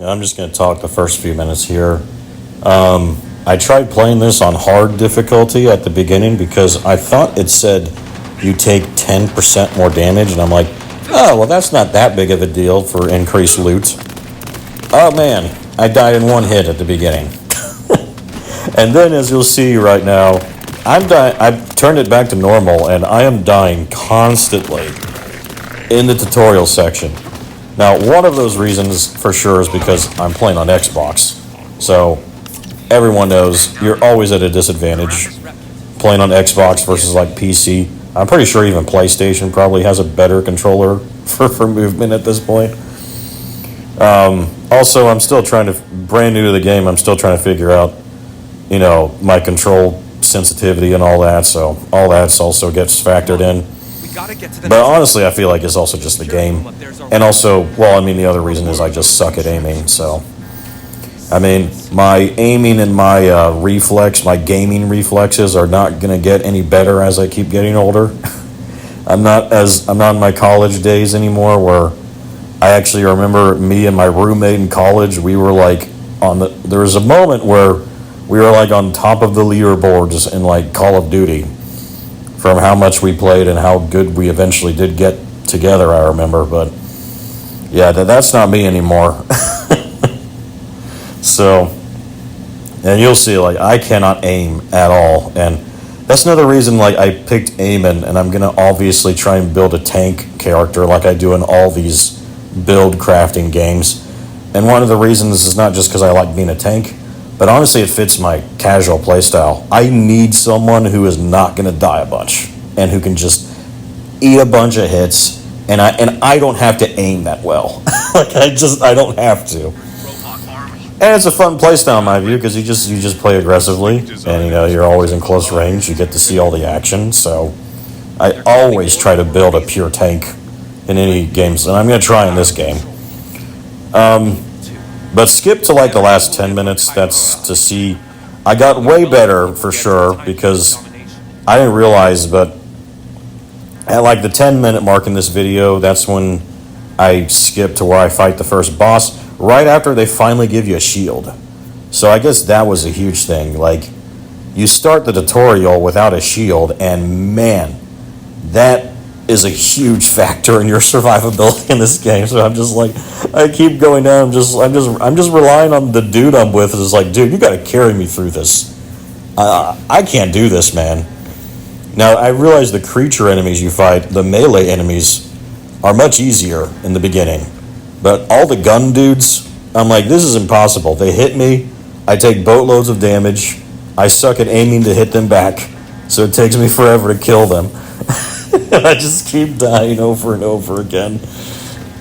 I'm just going to talk the first few minutes here. I tried playing this on hard difficulty at the beginning because I thought it said you take 10% more damage, and I'm like, oh, well, that's not that big of a deal for increased loot. Oh, man, I died in one hit at the beginning. And then, as you'll see right now, I've turned it back to normal, and I am dying constantly in the tutorial section. Now, one of those reasons, for sure, is because I'm playing on Xbox. So, everyone knows you're always at a disadvantage playing on Xbox versus, like, PC. I'm pretty sure even PlayStation probably has a better controller for movement at this point. Also, I'm still brand new to the game, I'm still trying to figure out, my control sensitivity and all that, so all that also gets factored in. But honestly, I feel like it's also just the game. And also, the other reason is I just suck at aiming, so. My aiming and my my gaming reflexes are not going to get any better as I keep getting older. I'm not in my college days anymore, where I actually remember me and my roommate in college, we were like there was a moment where we were like on top of the leaderboards in like Call of Duty from how much we played and how good we eventually did get together, I remember. But yeah, that's not me anymore. So, and you'll see, like, I cannot aim at all, and that's another reason, like, I picked aiming, and I'm going to obviously try and build a tank character like I do in all these build crafting games. And one of the reasons is not just because I like being a tank, but honestly it fits my casual playstyle. I need someone who is not going to die a bunch, and who can just eat a bunch of hits, and I don't have to aim that well. Like, I don't have to. And it's a fun playstyle in my view, because you just play aggressively, and you're always in close range. You get to see all the action. So I always try to build a pure tank in any games, and I'm going to try in this game. But skip to like the last 10 minutes. That's to see. I got way better for sure, because I didn't realize, but at like the 10-minute mark in this video, that's when I skip to where I fight the first boss, right after they finally give you a shield. So I guess that was a huge thing. Like, you start the tutorial without a shield, and man, that is a huge factor in your survivability in this game. So I'm just like, I keep going down. I'm just relying on the dude I'm with. It's like, dude, you got to carry me through this. I can't do this, man. Now I realize the creature enemies you fight, the melee enemies, are much easier in the beginning. But all the gun dudes, I'm like, this is impossible. They hit me, I take boatloads of damage, I suck at aiming to hit them back, so it takes me forever to kill them. And I just keep dying over and over again.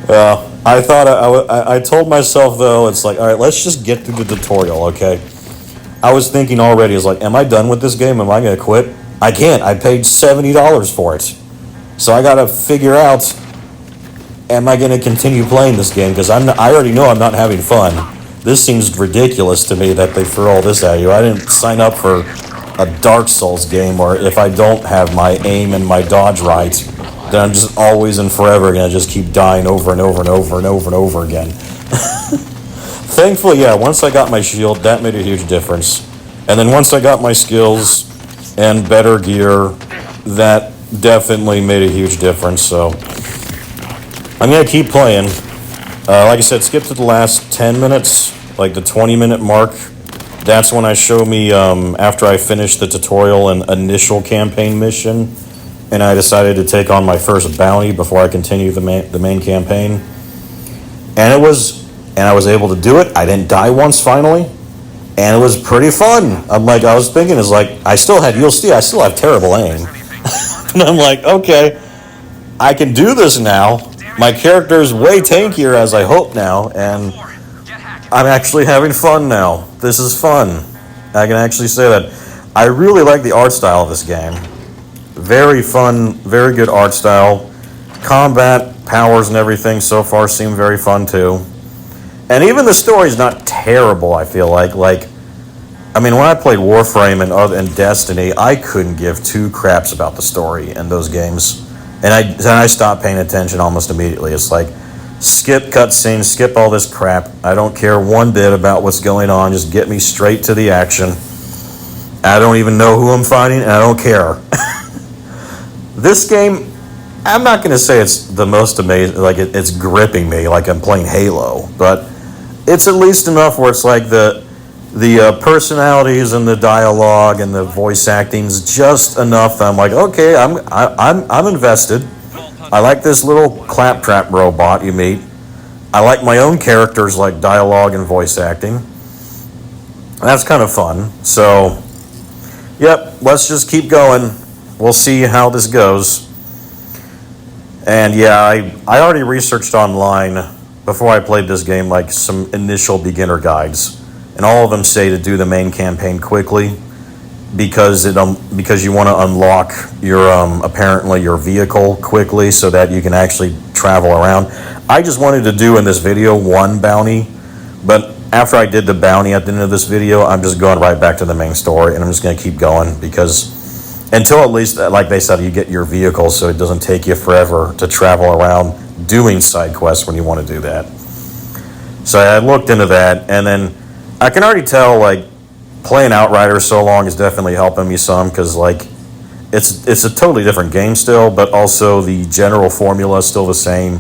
I thought, I told myself though, it's like, alright, let's just get through the tutorial, okay? I was thinking already, it's like, am I done with this game? Am I going to quit? I can't. I paid $70 for it. So I got to figure out, am I going to continue playing this game? Because I already know I'm not having fun. This seems ridiculous to me that they throw all this at you. I didn't sign up for a Dark Souls game where if I don't have my aim and my dodge right, then I'm just always and forever going to just keep dying over and over and over and over and over again. Thankfully, yeah, once I got my shield, that made a huge difference. And then once I got my skills and better gear, that definitely made a huge difference. So I'm going to keep playing. Like I said, skip to the last 10 minutes, like the 20-minute mark. That's when I show me, after I finished the tutorial, an initial campaign mission, and I decided to take on my first bounty before I continue the main campaign. And I was able to do it. I didn't die once finally, and it was pretty fun. I was thinking, you'll see, I still have terrible aim. And I'm like, okay, I can do this now. My character's way tankier as I hope now, and I'm actually having fun now. This is fun. I can actually say that. I really like the art style of this game. Very fun, very good art style. Combat, powers, and everything so far seem very fun too. And even the story's not terrible, I feel like. When I played Warframe and Destiny, I couldn't give two craps about the story in those games. And I stopped paying attention almost immediately. It's like, skip cutscenes, skip all this crap. I don't care one bit about what's going on. Just get me straight to the action. I don't even know who I'm fighting, and I don't care. This game, I'm not going to say it's the most amazing, like it's gripping me like I'm playing Halo, but it's at least enough where it's like the personalities and the dialogue and the voice acting's just enough that I'm like, okay, I'm invested. I like this little claptrap robot you meet. I like my own characters, like dialogue and voice acting. That's kind of fun. So, yep, let's just keep going. We'll see how this goes. And yeah, I already researched online before I played this game, like some initial beginner guides, and all of them say to do the main campaign quickly because you want to unlock your apparently your vehicle quickly so that you can actually travel around. I just wanted to do in this video one bounty, but after I did the bounty at the end of this video, I'm just going right back to the main story, and I'm just going to keep going because until at least, like they said, you get your vehicle so it doesn't take you forever to travel around doing side quests when you want to do that. So I looked into that, and then I can already tell, like, playing Outriders so long is definitely helping me some, because, like, it's a totally different game still, but also the general formula is still the same.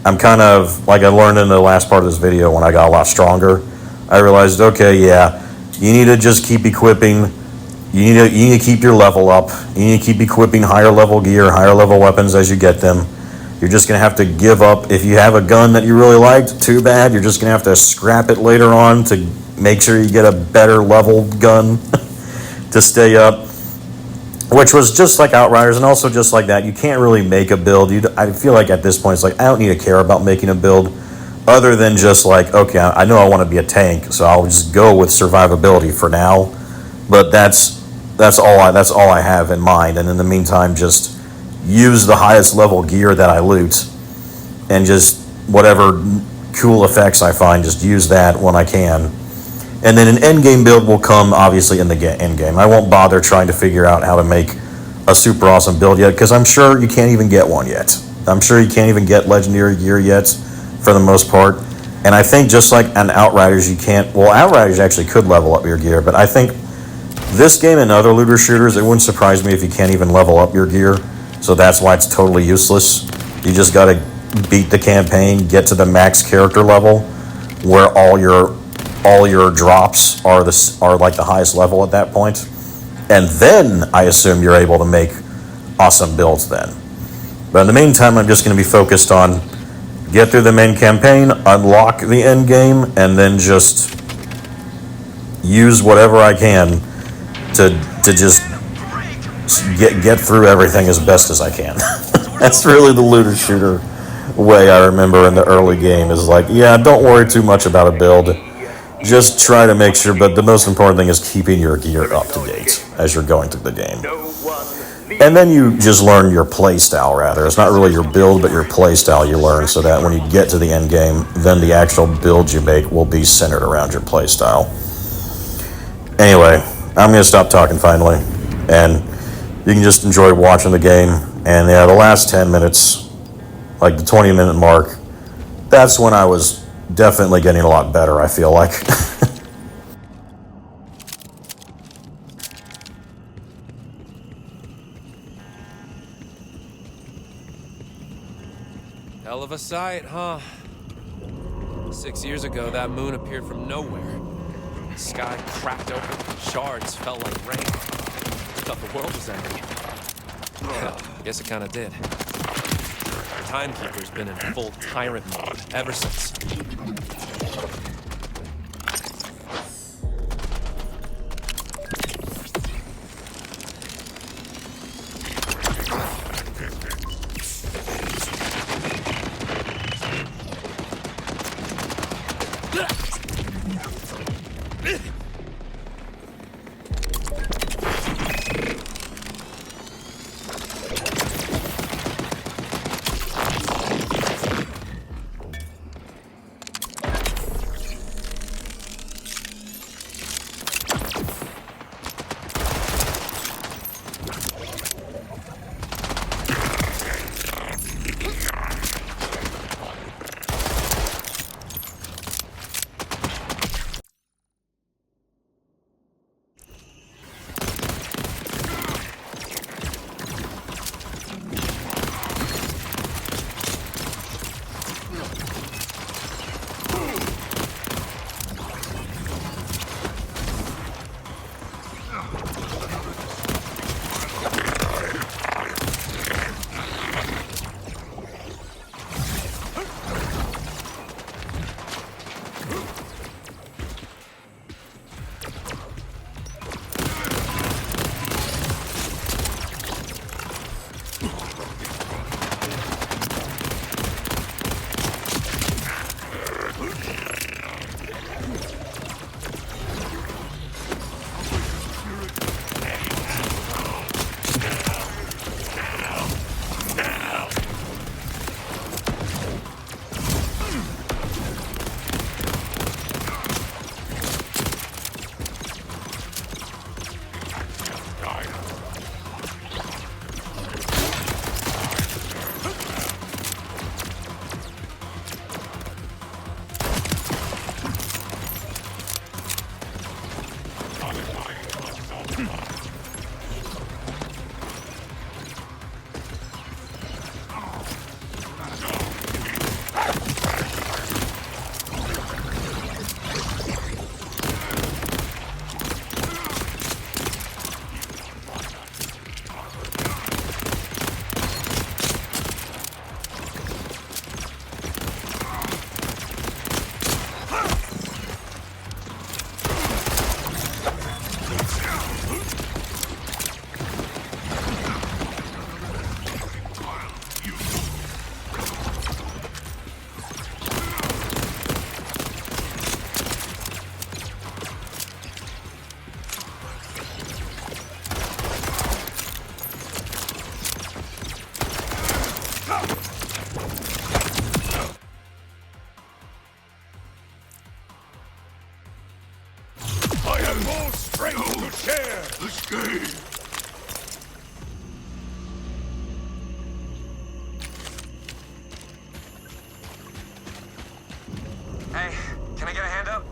I'm kind of, like I learned in the last part of this video when I got a lot stronger, I realized, okay, yeah, you need to just keep equipping. You need to keep your level up. You need to keep equipping higher level gear, higher level weapons as you get them. You're just going to have to give up. If you have a gun that you really liked, too bad. You're just going to have to scrap it later on to make sure you get a better leveled gun to stay up. Which was just like Outriders, and also just like that. You can't really make a build. I feel like at this point, it's like, I don't need to care about making a build other than just like, okay, I know I want to be a tank, so I'll just go with survivability for now. But that's all I have in mind, and in the meantime, just use the highest level gear that I loot, and just whatever cool effects I find, just use that when I can. And then an end game build will come obviously in the end game. I won't bother trying to figure out how to make a super awesome build yet, because I'm sure you can't even get one yet. I'm sure you can't even get legendary gear yet, for the most part. And I think just like on Outriders, you can't. Well, Outriders actually could level up your gear, but I think this game and other looter shooters, it wouldn't surprise me if you can't even level up your gear. So that's why it's totally useless. You just got to beat the campaign, get to the max character level, where all your drops are like the highest level at that point. And then I assume you're able to make awesome builds then. But in the meantime, I'm just going to be focused on get through the main campaign, unlock the end game, and then just use whatever I can to just get through everything as best as I can. That's really the looter shooter way I remember in the early game, is like, yeah, don't worry too much about a build. Just try to make sure, but the most important thing is keeping your gear up to date as you're going through the game. And then you just learn your play style, rather. It's not really your build, but your play style you learn, so that when you get to the end game, then the actual build you make will be centered around your play style. Anyway, I'm going to stop talking finally, and you can just enjoy watching the game. And yeah, the last 10 minutes, like the 20-minute mark, that's when I was definitely getting a lot better, I feel like. Hell of a sight, huh? 6 years ago, that moon appeared from nowhere. The sky cracked open, shards fell like rain. I thought the world was ending. Hell, guess it kinda did. The Timekeeper's been in full tyrant mode ever since. I have more strength to share! This game! Hey, can I get a hand up?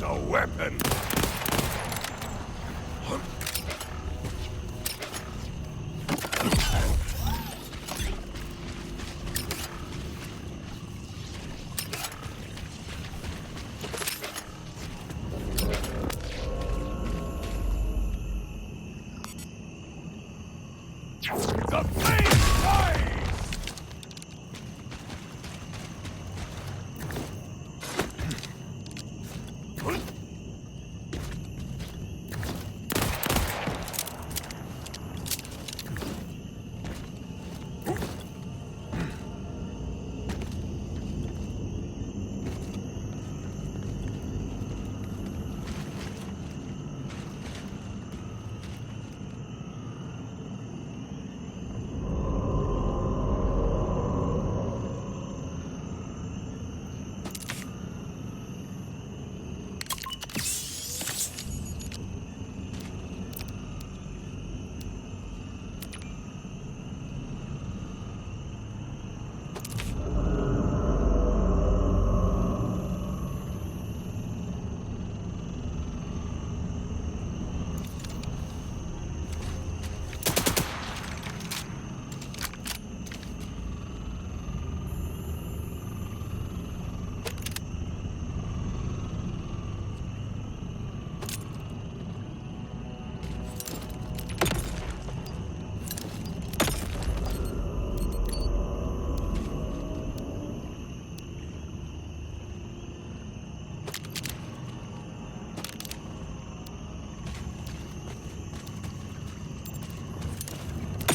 Choose a weapon. The flame flies!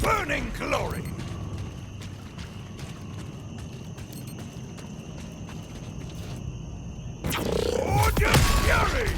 Burning glory! Gorgeous fury!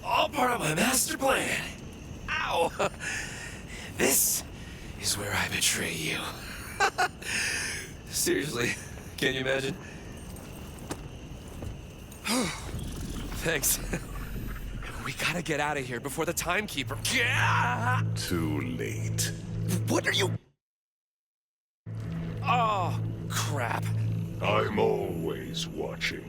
All part of my master plan. Ow! This is where I betray you. Seriously, can you imagine? Thanks. We gotta get out of here before the timekeeper. Too late. What are you? Oh, crap. I'm always watching.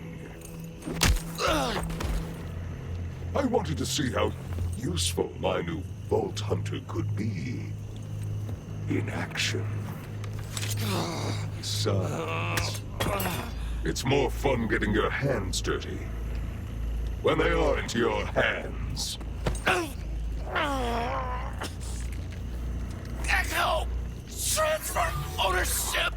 I wanted to see how useful my new Vault Hunter could be. In action. Besides, it's more fun getting your hands dirty. When they aren't your hands. Echo! Transfer ownership!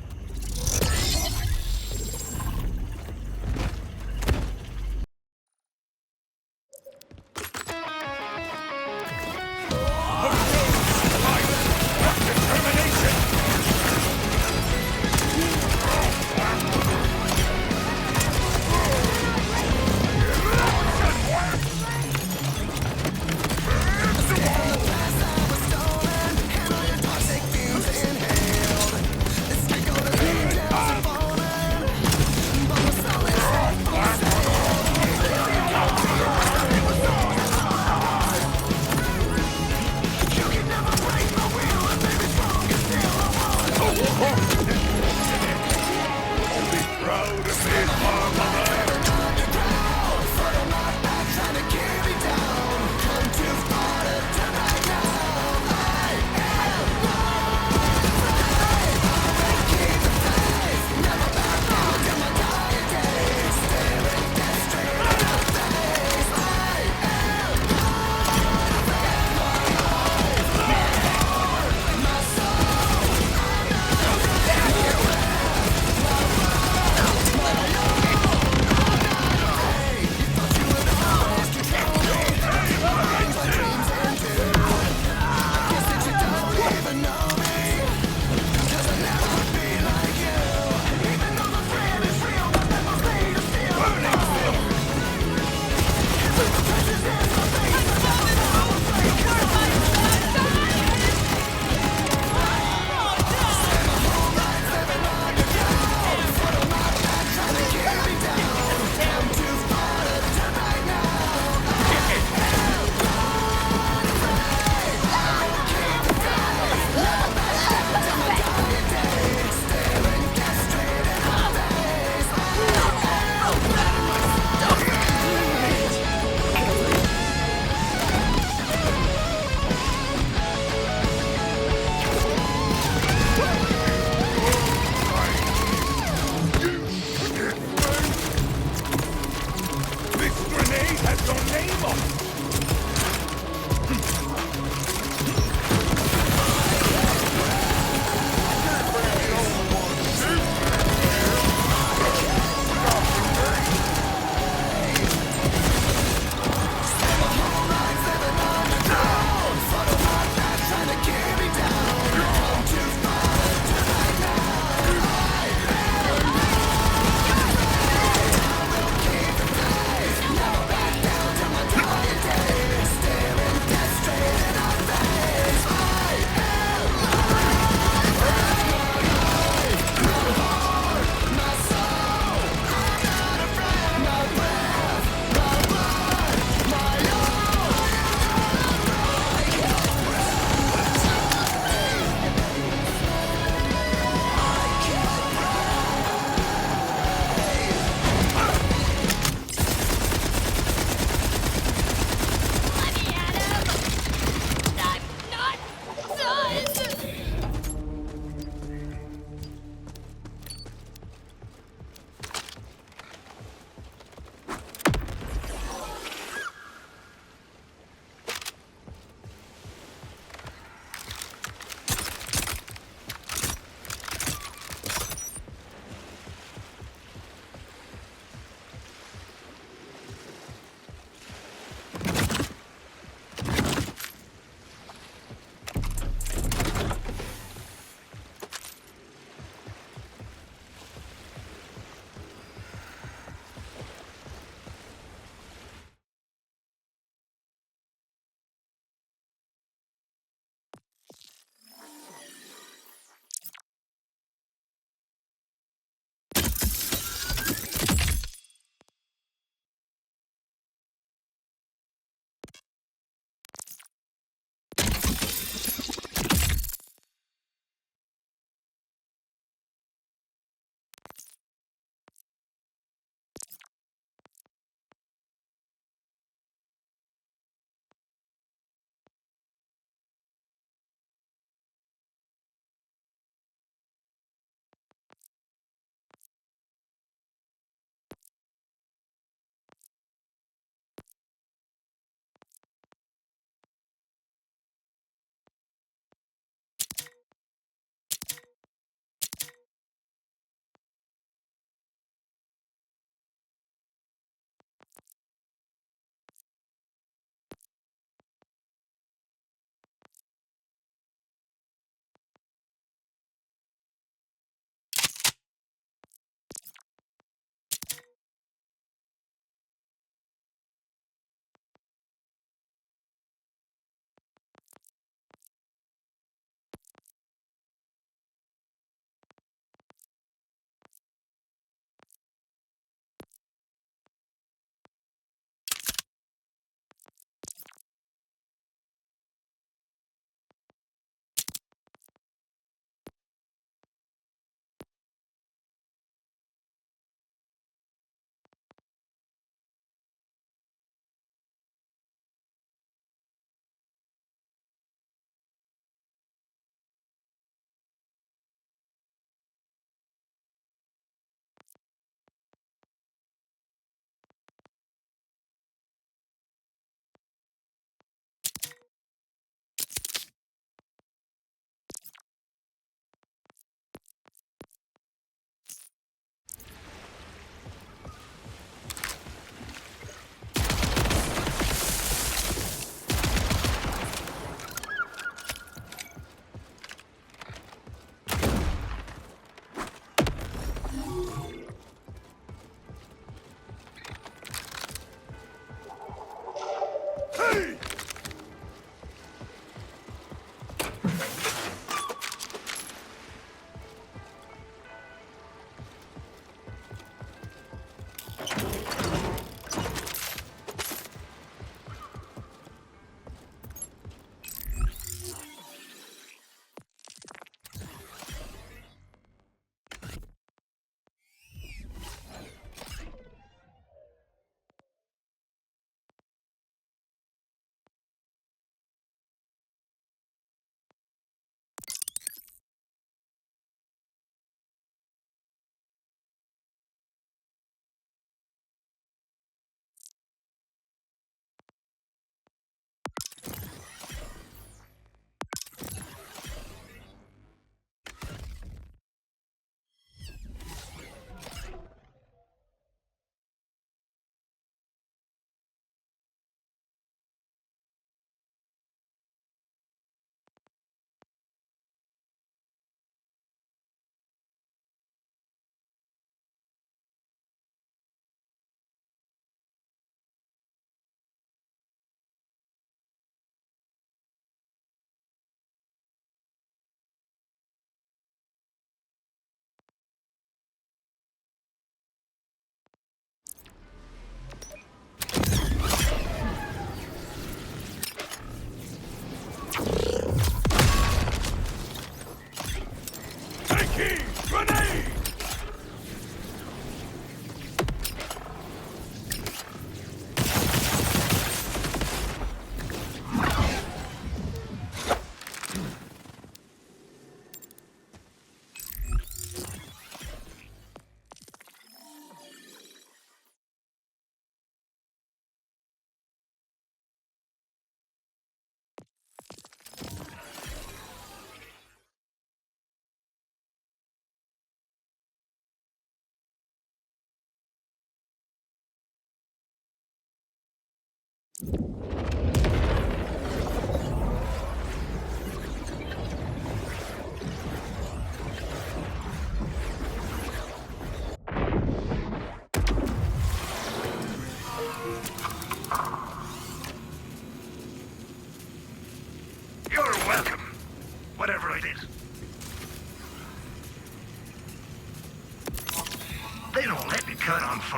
Let's take a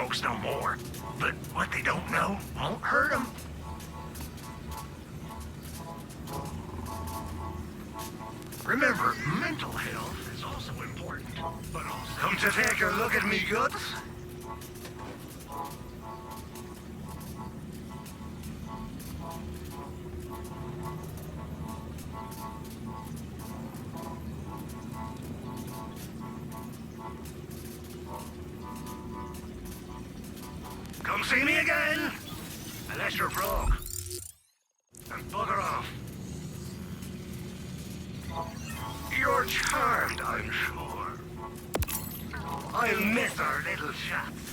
folks no more. But what they don't know won't hurt them. Remember, mental health is also important. But also... Come to take a look at me guts? Come see me again! Unless you're broke. And bugger off. You're charmed, I'm sure. I'll miss our little chats.